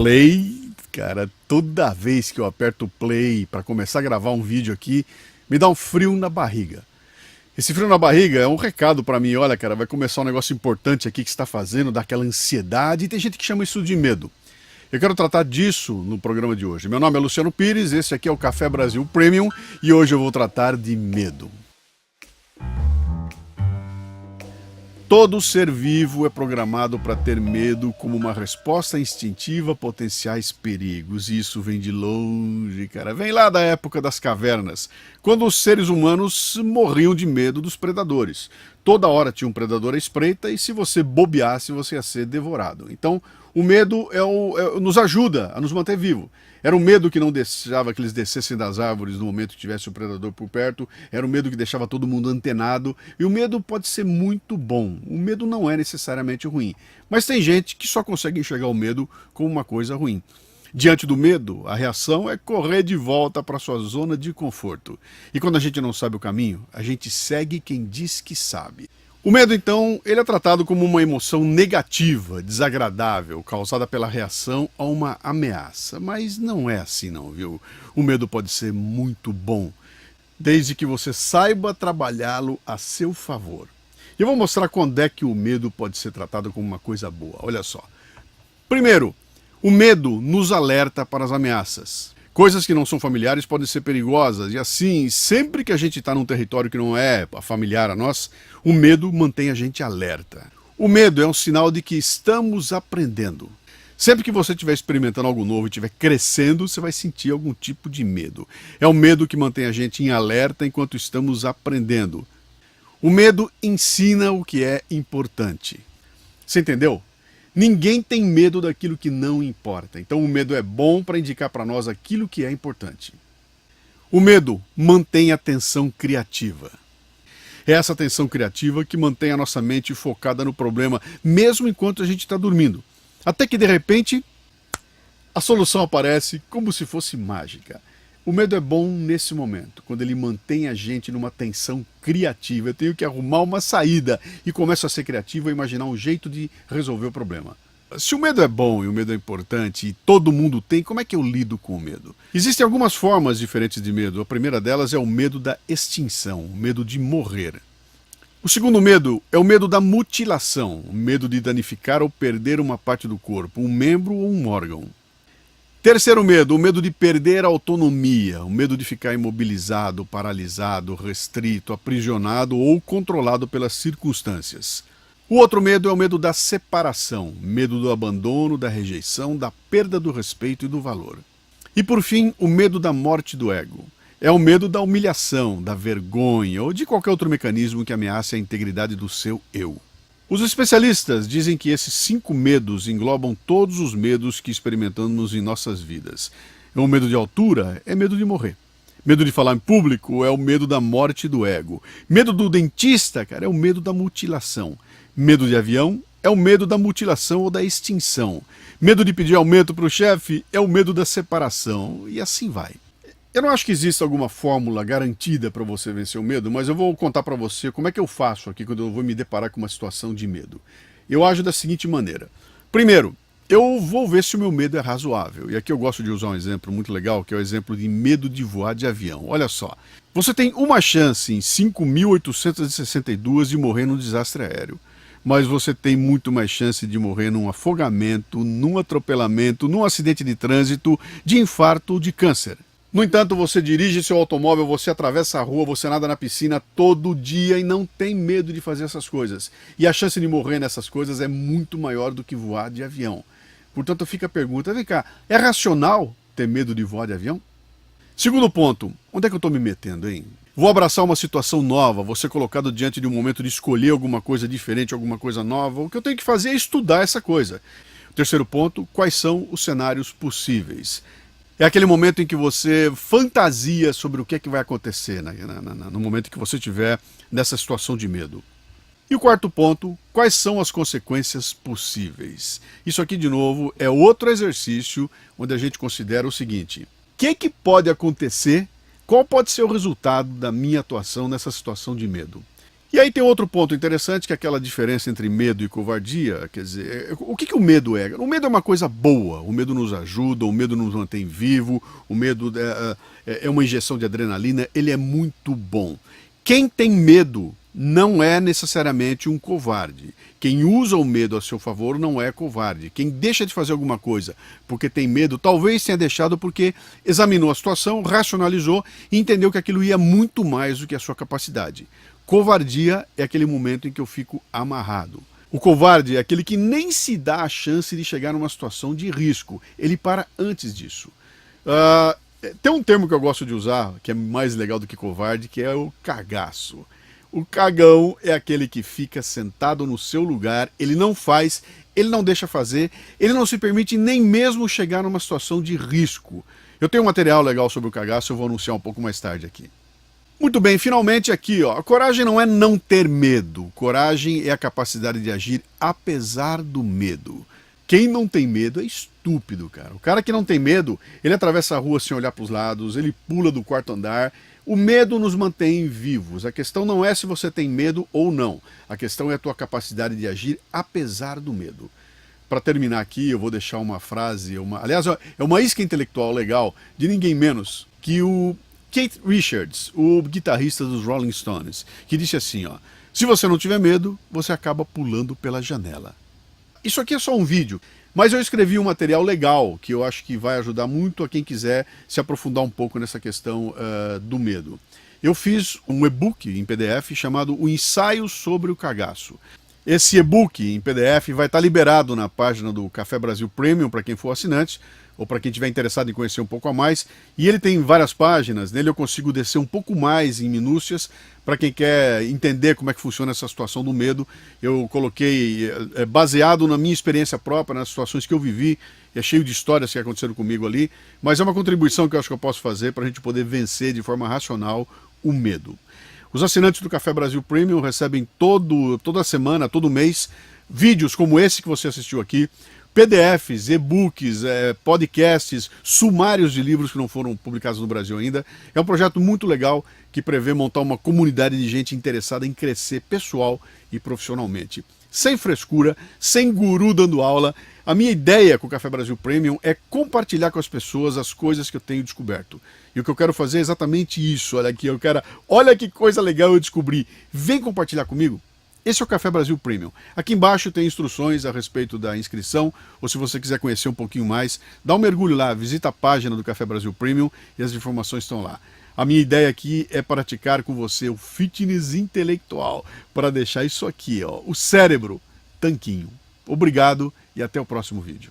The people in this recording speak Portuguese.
play, cara, toda vez que eu aperto play para começar a gravar um vídeo aqui, me dá um frio na barriga. Esse frio na barriga é um recado para mim, olha, cara, vai começar um negócio importante aqui que você está fazendo, dá aquela ansiedade, e tem gente que chama isso de medo. Eu quero tratar disso no programa de hoje. Meu nome é Luciano Pires, esse aqui é o Café Brasil Premium e hoje eu vou tratar de medo. Todo ser vivo é programado para ter medo como uma resposta instintiva a potenciais perigos. E isso vem de longe, cara. Vem lá da época das cavernas, quando os seres humanos morriam de medo dos predadores. Toda hora tinha um predador à espreita e se você bobeasse, você ia ser devorado. Então, o medo nos ajuda a nos manter vivo. Era um medo que não deixava que eles descessem das árvores no momento que tivesse o predador por perto. Era um medo que deixava todo mundo antenado. E o medo pode ser muito bom. O medo não é necessariamente ruim. Mas tem gente que só consegue enxergar o medo como uma coisa ruim. Diante do medo, a reação é correr de volta para sua zona de conforto. E quando a gente não sabe o caminho, a gente segue quem diz que sabe. O medo, então, ele é tratado como uma emoção negativa, desagradável, causada pela reação a uma ameaça. Mas não é assim não, viu? O medo pode ser muito bom, desde que você saiba trabalhá-lo a seu favor. E eu vou mostrar quando é que o medo pode ser tratado como uma coisa boa. Olha só. Primeiro, o medo nos alerta para as ameaças. Coisas que não são familiares podem ser perigosas e assim, sempre que a gente está num território que não é familiar a nós, o medo mantém a gente alerta. O medo é um sinal de que estamos aprendendo. Sempre que você estiver experimentando algo novo e estiver crescendo, você vai sentir algum tipo de medo. É o medo que mantém a gente em alerta enquanto estamos aprendendo. O medo ensina o que é importante. Você entendeu? Ninguém tem medo daquilo que não importa. Então o medo é bom para indicar para nós aquilo que é importante. O medo mantém a atenção criativa. É essa atenção criativa que mantém a nossa mente focada no problema, mesmo enquanto a gente está dormindo. Até que de repente, a solução aparece como se fosse mágica. O medo é bom nesse momento, quando ele mantém a gente numa tensão criativa. Eu tenho que arrumar uma saída e começo a ser criativo e imaginar um jeito de resolver o problema. Se o medo é bom e o medo é importante e todo mundo tem, como é que eu lido com o medo? Existem algumas formas diferentes de medo. A primeira delas é o medo da extinção, o medo de morrer. O segundo medo é o medo da mutilação, o medo de danificar ou perder uma parte do corpo, um membro ou um órgão. Terceiro medo, o medo de perder a autonomia, o medo de ficar imobilizado, paralisado, restrito, aprisionado ou controlado pelas circunstâncias. O outro medo é o medo da separação, medo do abandono, da rejeição, da perda do respeito e do valor. E por fim, o medo da morte do ego. É o medo da humilhação, da vergonha ou de qualquer outro mecanismo que ameace a integridade do seu eu. Os especialistas dizem que esses 5 medos englobam todos os medos que experimentamos em nossas vidas. O medo de altura é medo de morrer. Medo de falar em público é o medo da morte do ego. Medo do dentista, cara, é o medo da mutilação. Medo de avião é o medo da mutilação ou da extinção. Medo de pedir aumento para o chefe é o medo da separação. E assim vai. Eu não acho que exista alguma fórmula garantida para você vencer o medo, mas eu vou contar para você como é que eu faço aqui quando eu vou me deparar com uma situação de medo. Eu ajo da seguinte maneira. Primeiro, eu vou ver se o meu medo é razoável. E aqui eu gosto de usar um exemplo muito legal, que é o exemplo de medo de voar de avião. Olha só, você tem uma chance em 5.862 de morrer num desastre aéreo. Mas você tem muito mais chance de morrer num afogamento, num atropelamento, num acidente de trânsito, de infarto ou de câncer. No entanto, você dirige seu automóvel, você atravessa a rua, você nada na piscina todo dia e não tem medo de fazer essas coisas. E a chance de morrer nessas coisas é muito maior do que voar de avião. Portanto, fica a pergunta, vem cá, é racional ter medo de voar de avião? Segundo ponto, onde é que eu estou me metendo, hein? Vou abraçar uma situação nova, vou ser colocado diante de um momento de escolher alguma coisa diferente, alguma coisa nova. O que eu tenho que fazer é estudar essa coisa. Terceiro ponto, quais são os cenários possíveis? É aquele momento em que você fantasia sobre o que é que vai acontecer no momento em que você estiver nessa situação de medo. E o quarto ponto, quais são as consequências possíveis? Isso aqui, de novo, é outro exercício onde a gente considera o seguinte: o que pode acontecer? Qual pode ser o resultado da minha atuação nessa situação de medo? E aí tem outro ponto interessante, que é aquela diferença entre medo e covardia. Quer dizer, o que o medo é? O medo é uma coisa boa, o medo nos ajuda, o medo nos mantém vivo, o medo é uma injeção de adrenalina, ele é muito bom. Quem tem medo não é necessariamente um covarde. Quem usa o medo a seu favor não é covarde. Quem deixa de fazer alguma coisa porque tem medo, talvez tenha deixado porque examinou a situação, racionalizou e entendeu que aquilo ia muito mais do que a sua capacidade. Covardia é aquele momento em que eu fico amarrado. O covarde é aquele que nem se dá a chance de chegar numa situação de risco. Ele para antes disso. Tem um termo que eu gosto de usar, que é mais legal do que covarde, que é o cagaço. O cagão é aquele que fica sentado no seu lugar, ele não faz, ele não deixa fazer, ele não se permite nem mesmo chegar numa situação de risco. Eu tenho um material legal sobre o cagaço, eu vou anunciar um pouco mais tarde aqui. Muito bem, finalmente aqui, ó. A coragem não é não ter medo. Coragem é a capacidade de agir apesar do medo. Quem não tem medo é estúpido, cara. O cara que não tem medo, ele atravessa a rua sem olhar para os lados, ele pula do quarto andar. O medo nos mantém vivos. A questão não é se você tem medo ou não. A questão é a tua capacidade de agir apesar do medo. Para terminar aqui, eu vou deixar uma frase, aliás, é uma isca intelectual legal de ninguém menos que o Keith Richards, o guitarrista dos Rolling Stones, que disse assim, ó: se você não tiver medo, você acaba pulando pela janela. Isso aqui é só um vídeo, mas eu escrevi um material legal que eu acho que vai ajudar muito a quem quiser se aprofundar um pouco nessa questão do medo. Eu fiz um e-book em PDF chamado O Ensaio sobre o Cagaço. Esse e-book em PDF vai estar liberado na página do Café Brasil Premium para quem for assinante, ou para quem estiver interessado em conhecer um pouco a mais. E ele tem várias páginas, nele eu consigo descer um pouco mais em minúcias, para quem quer entender como é que funciona essa situação do medo. Eu coloquei, baseado na minha experiência própria, nas situações que eu vivi, é cheio de histórias que aconteceram comigo ali, mas é uma contribuição que eu acho que eu posso fazer para a gente poder vencer de forma racional o medo. Os assinantes do Café Brasil Premium recebem toda semana, todo mês, vídeos como esse que você assistiu aqui, PDFs, e-books, podcasts, sumários de livros que não foram publicados no Brasil ainda. É um projeto muito legal que prevê montar uma comunidade de gente interessada em crescer pessoal e profissionalmente. Sem frescura, sem guru dando aula, a minha ideia com o Café Brasil Premium é compartilhar com as pessoas as coisas que eu tenho descoberto. E o que eu quero fazer é exatamente isso. Olha aqui, olha que coisa legal eu descobri. Vem compartilhar comigo. Esse é o Café Brasil Premium. Aqui embaixo tem instruções a respeito da inscrição, ou se você quiser conhecer um pouquinho mais, dá um mergulho lá, visita a página do Café Brasil Premium e as informações estão lá. A minha ideia aqui é praticar com você o fitness intelectual, para deixar isso aqui, ó, o cérebro tanquinho. Obrigado e até o próximo vídeo.